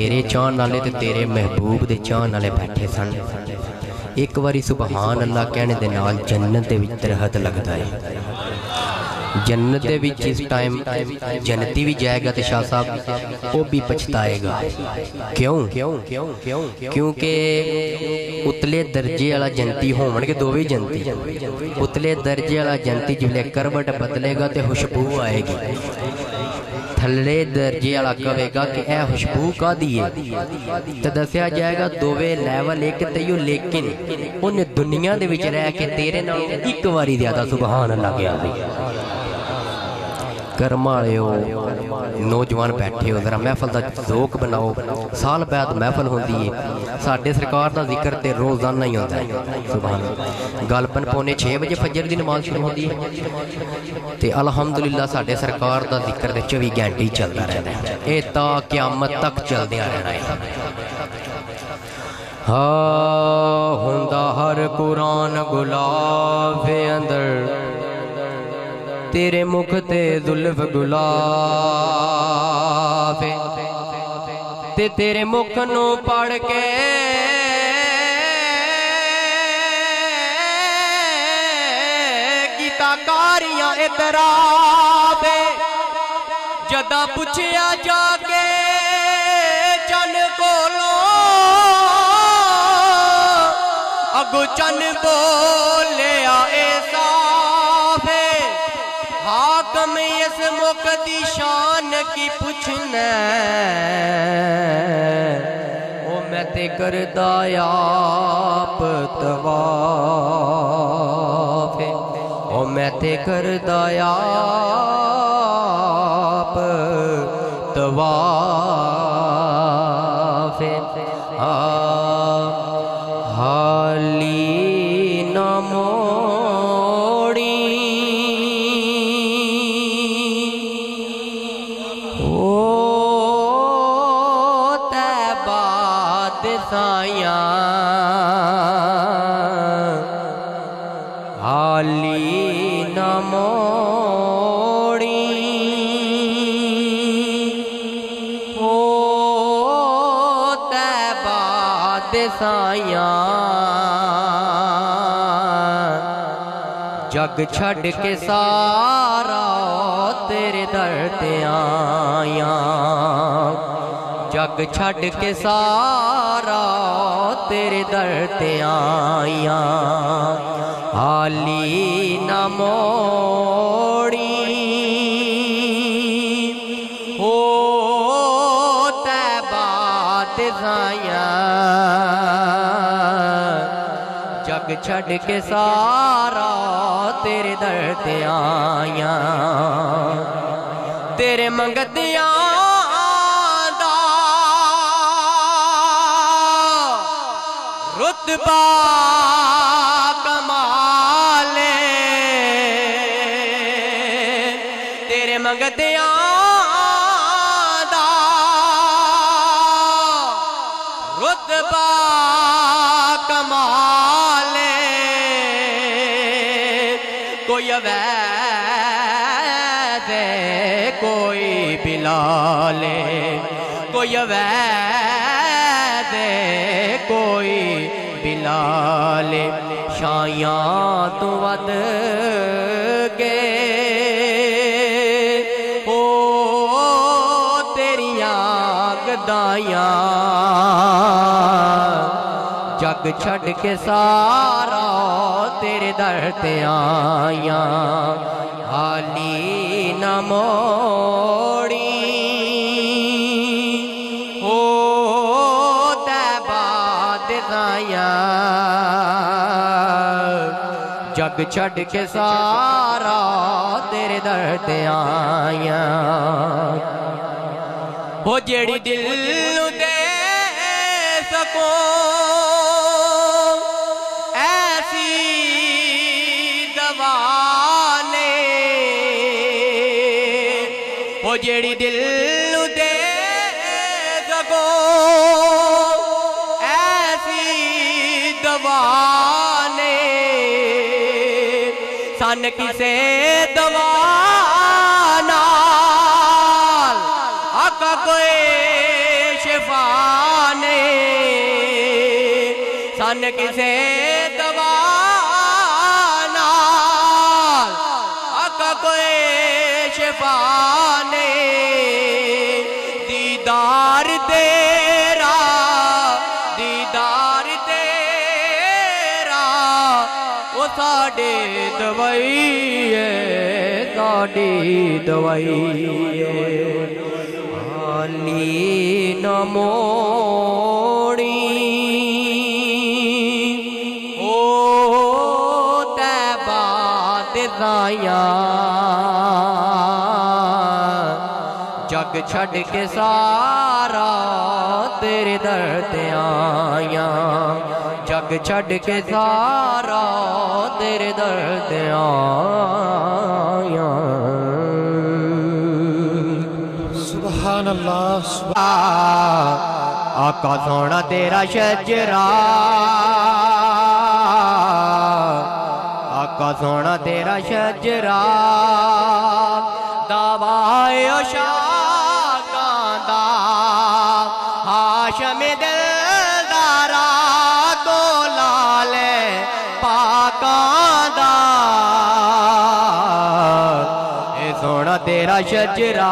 तेरे चाहन वाले ते तेरे महबूब दे चाहन वाले बैठे सन। एक बारी सुबहान अल्लाह कहने दे नाल जन्नत दे विच तरहत लगदा है। जन्नत दे विच इस टाइम जन्नती भी जाएगा तो शाह साहब वो भी पछताएगा। क्यों? क्योंकि उतले दर्जे वाला जन्नती होवणगे दो भी जन्नती। उतले दर्जे वाला जन्नती जिसले करवट बदलेगा तो खुशबू आएगी। थल्ले दर्जे वाला कहेगा कि यह खुशबू कादी है तो दसिया जाएगा दोवे लैवल एक ते लेकिन उन्हें दुनिया दे विच रह के तेरे नाल एक बारी ज्यादा सुबहान अल्लाह गया। कर्म वालेओ नौजवान बैठे हो जरा महफल का ज़ोक बनाओ। साल बाद महफल होती है। साडे सरकार का जिक्र तो रोज़ाना ही होता है। सुभान गलपन पौने 6 बजे फजर की नमाज शुरू होती है तो अलहमदुलिल्लाह साडे सरकार का जिक्र तो 24 घंटे ही चलता रहता है। ये ता क़यामत तक चलते रहना है। हाँ हुंदा हर कुरान गुलाब अंदर तेरे मुख ते जुल्फ गुलाब ते तेरे मुख नू पढ़ के गीताकारियां इतराब जदा पुछया जाके चन कोलो अगो चन बोलिया ऐसा हाकम इस मुख दी शान की पुछना ओ मैं ते करदा आप तवाफ ओ मैं ते करदा आप तवाफ हाली ना मोड़ी हाली न मोड़ी हो तैबा दिसाइयां जग छड़ के सारा तेरे दर ते आया। जग छड़ के सारा तेरे दर ते आया। हाली न मोड़ी हो तैबा दिसाइयां जग छड़ के सारा तेरे दर ते आया। तेरे मंगतियां रुतबा कमाले तेरे मंगतियां दा रुतबा कमाले कोई अवैध कोई बिलाले कोई अवैध कोई बिलाले शायां तो वध के ओ तेरियां गदाइयां जग छड़ के सारा तेरे दर ते आया। हाली न मोड़ी हो तैबा दिसाइयां जग छड़ के सारा तेरे दर ते आया। हो जेड़ी दिल नू दे सको ऐसी दवा ने हो जेड़ी दिल नू दे सको ऐसी दवा ने सन किसे दवा नाल आका कोई शिफा ने सन किसे दवा नाल आका कोई शिफा ने दीदार तेरा वो साडे दवाई है साडी दवाई है हाली न मोड़ी ओ तैबा ते दाया जग छड़ के सारा तेरे दर ते आया जग छड़ के सारा तेरे दर ते आया सुभान अल्लाह आका सोना तेरा शजरा आका सोना तेरा शजरा दवाए शाकांदा हाशम दिलदारा को लाले पाकांदा ए सोना तेरा शजरा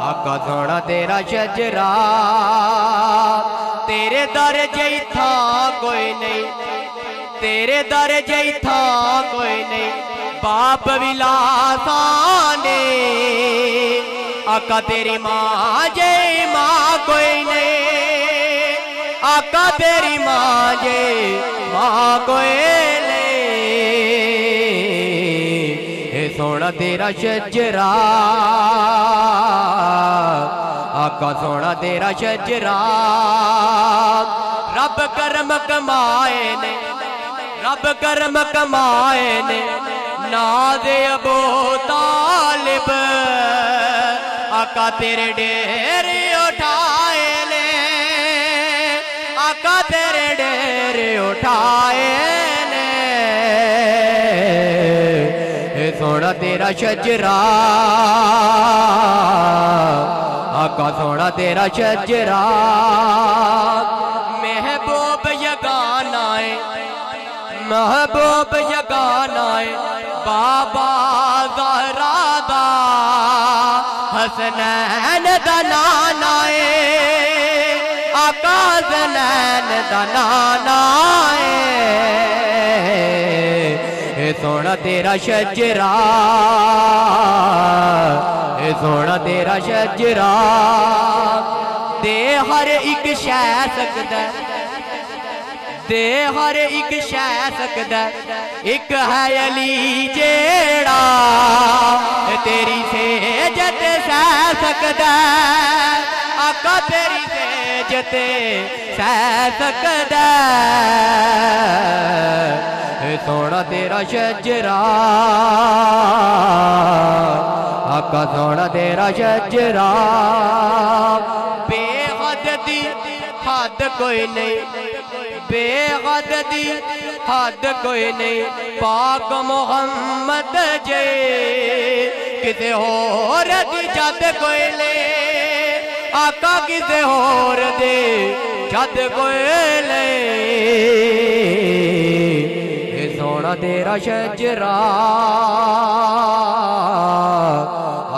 आका सोना तेरा शजरा तेरे दर जैथा कोई नहीं तेरे दर जैथा कोई नहीं बाप विलासाने आका तेरी माँ जय माँ कोई नहीं आका तेरी माँ जय माँ कोई नहीं सोना तेरा शजरा आका सोना तेरा शजरा रब करम कमाए ने रब करम कमाए ने नाज़े अबू तालिब आका तेरे डेरे उठाए ने आका तेरे डेरे उठाए ने सोना तेरा शजरा आका सोना तेरा शजरा महबूब यगाना है महबूब यगाना है बाबा ज़हरा दा हसनैन दा नाना है आका हसनैन दा नाना है सोना तेरा शजरा सोना तेरा शजरा दे हर एक शह सकदा दे हर एक शह सकदा एक है अली जेड़ा तेरी सेजत सह सकदा आका तेरी सेजत सह सकदा सोना तेरा शजरा आका सोना तेरा शजरा बेहद दी हद कोई नहीं बेहद दी हद कोई नहीं पाक मोहम्मद जे किसे होर दी जद कोई नहीं आका किसे होर दे जद कोई नहीं सोना तेरा शजरा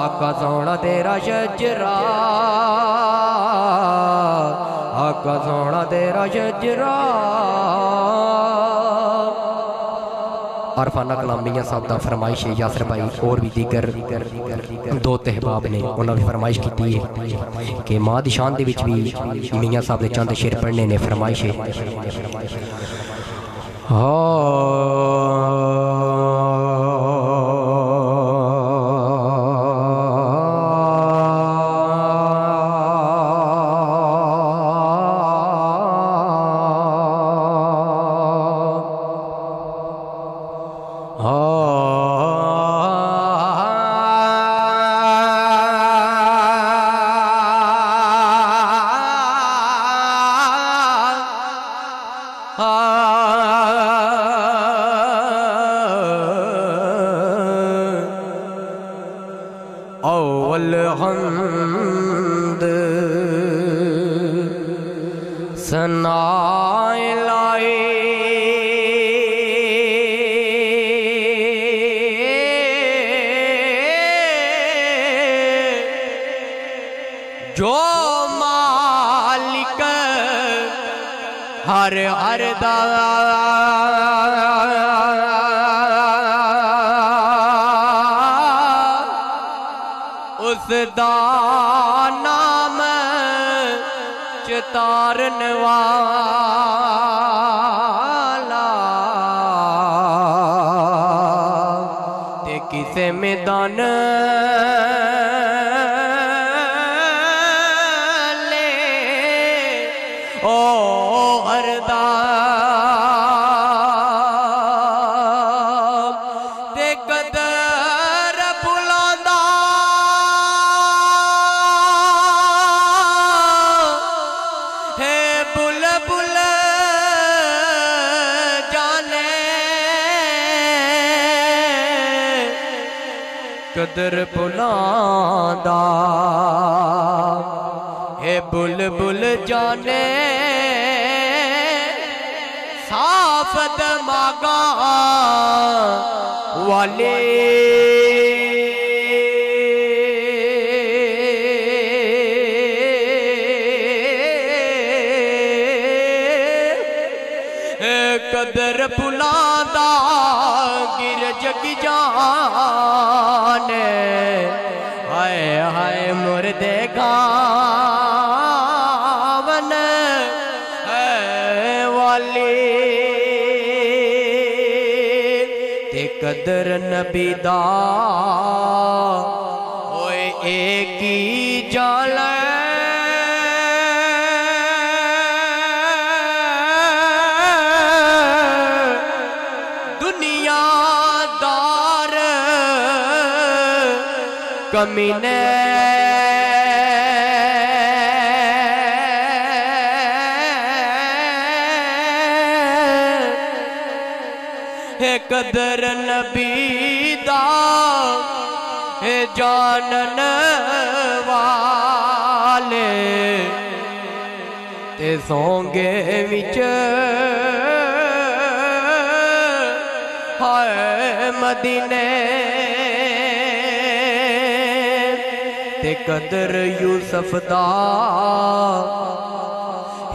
आका सोना तेरा शजरा आका सोना तेरा शजरा अरफाना कलाम मियां साहब दा फरमाइश है यासर भाई और भी दीगर दो तहबाब ने उन्होंने भी फरमाइश की है कि मां दी शान दे विच भी मियां साहब दे चंद शेर पढ़ने ने फरमाइश है جو مالک ہر ہر دا اس دا نام چتارن والا تے کسے میدان لے او ہردا تے قدر بلاندا ہے بلبل جانے قدر بلاندا ہے بلبل جانے صاف دماغاں والے قدر بلاندا گر جگ جان ہائے ہائے مردے گاون والی تے قدر نبی دا ہوئے ایک ہی جان کمینے ہے قدر نبی دا ہے جانن والے تے سونگے وچ ہائے مدینے تے قدر یوسف دا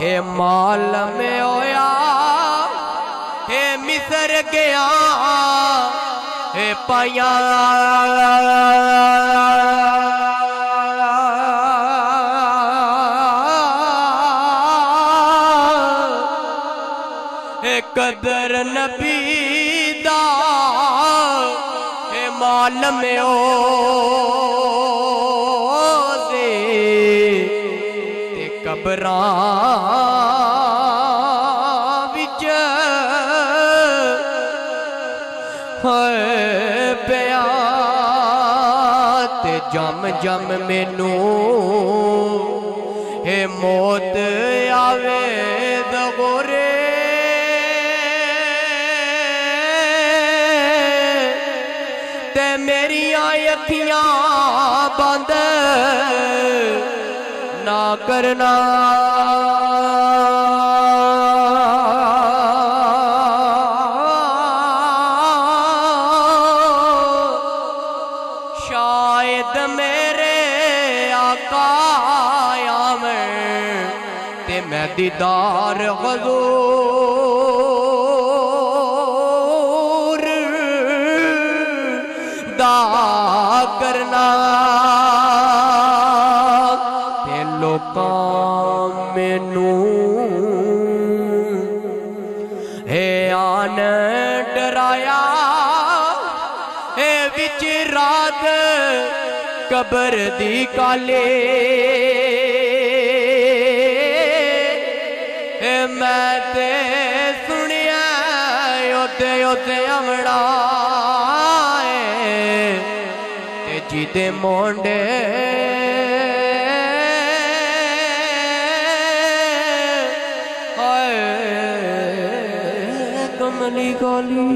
ہے مال میں ہویا ہے مصر گیا ہے پایا ہے قدر نبی دا ہے مال میں ہو قبراں وچ ہے پیا تے جم جم مینوں ہے موت آوے دغورے تے میری اکھیاں بند نہ کرنا شاید میرے آقا آمن تے میں دیدار حضور دا کرنا مینوں ہے آن ڈرایا ہے وچ رات قبر دی کالے ہے میں تے سنیا اوتے اوتے امڑا تے جیدے مونڈے کملی گالی